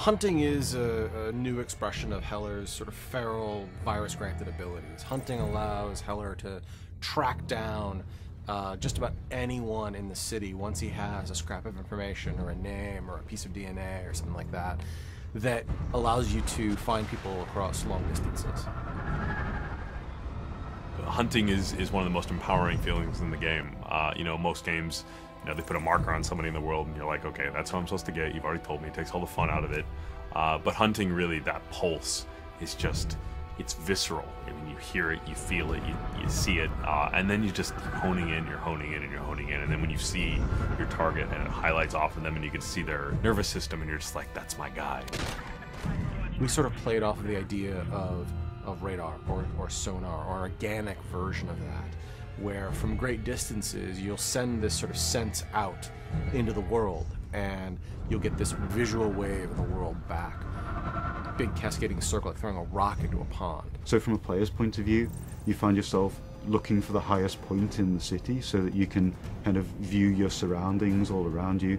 Hunting is a new expression of Heller's sort of feral, virus-granted abilities. Hunting allows Heller to track down just about anyone in the city once he has a scrap of information or a name or a piece of DNA or something like that, that allows you to find people across long distances. Hunting is one of the most empowering feelings in the game. You know, most games, they put a marker on somebody in the world and you're like, okay, that's who I'm supposed to get. You've already told me. It takes all the fun out of it. But hunting, really, that pulse is just, it's visceral. I mean, you hear it, you feel it, you see it, and then you're just honing in, you're honing in, and you're honing in. And then when you see your target and it highlights off of them and you can see their nervous system and you're just like, that's my guy. We sort of played off of the idea of radar or sonar, or organic version of that, where from great distances you'll send this sort of sense out into the world and you'll get this visual wave of the world back. Big cascading circle, like throwing a rock into a pond. So from a player's point of view, you find yourself looking for the highest point in the city so that you can kind of view your surroundings all around you,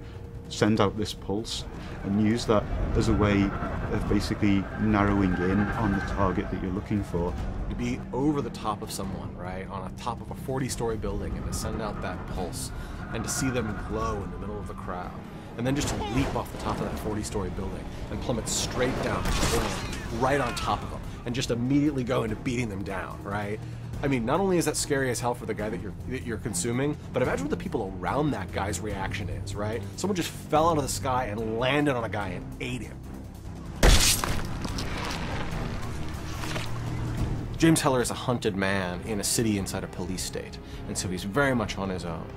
send out this pulse, and use that as a way of basically narrowing in on the target that you're looking for. To be over the top of someone, right, on the top of a 40-story building, and to send out that pulse, and to see them glow in the middle of the crowd, and then just to leap off the top of that 40-story building and plummet straight down and land right on top of them, and just immediately go into beating them down, right? I mean, not only is that scary as hell for the guy that you're consuming, but imagine what the people around that guy's reaction is, right? Someone just fell out of the sky and landed on a guy and ate him. James Heller is a hunted man in a city inside a police state, and so he's very much on his own.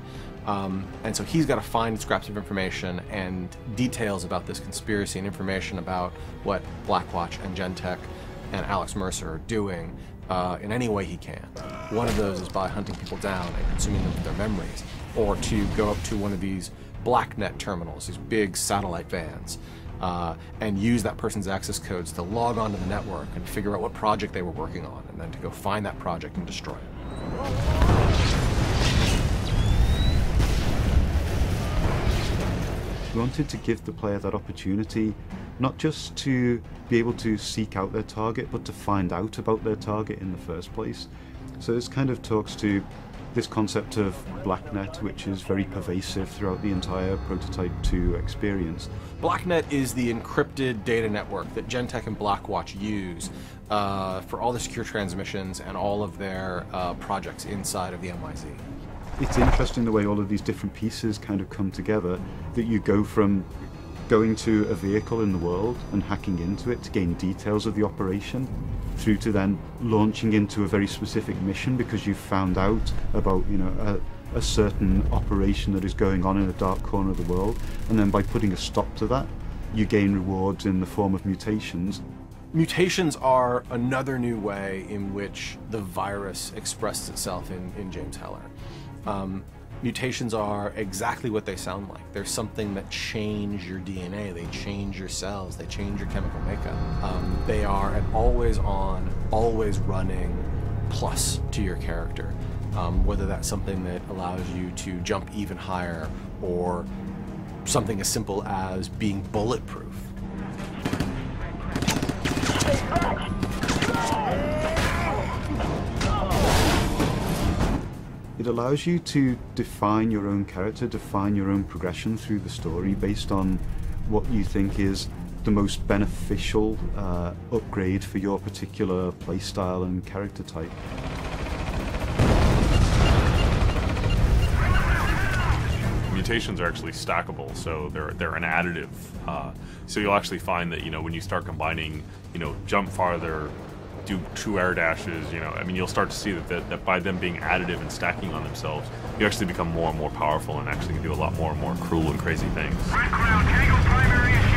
And so he's got to find scraps of information and details about this conspiracy and information about what Blackwatch and Gentek and Alex Mercer are doing in any way he can. One of those is by hunting people down and consuming them for their memories, or to go up to one of these BlackNet terminals, these big satellite vans, and use that person's access codes to log onto the network and figure out what project they were working on, and then to go find that project and destroy it. We wanted to give the player that opportunity, not just to be able to seek out their target, but to find out about their target in the first place. So this kind of talks to this concept of BlackNet, which is very pervasive throughout the entire Prototype 2 experience. BlackNet is the encrypted data network that Gentek and Blackwatch use for all the secure transmissions and all of their projects inside of the MIZ. It's interesting the way all of these different pieces kind of come together, that you go from going to a vehicle in the world and hacking into it to gain details of the operation, through to then launching into a very specific mission because you've found out about, a certain operation that is going on in a dark corner of the world, and then by putting a stop to that, you gain rewards in the form of mutations. Mutations are another new way in which the virus expresses itself in James Heller. Mutations are exactly what they sound like. They're something that change your DNA, they change your cells, they change your chemical makeup. They are an always on, always running plus to your character. Whether that's something that allows you to jump even higher, or something as simple as being bulletproof. It allows you to define your own character, define your own progression through the story based on what you think is the most beneficial upgrade for your particular playstyle and character type. Mutations are actually stackable, so they're an additive. So you'll actually find that when you start combining, jump farther, do 2 air dashes, you'll start to see that by them being additive and stacking on themselves, you actually become more and more powerful and actually can do a lot more and more cruel and crazy things. Red Cloud, Tango primary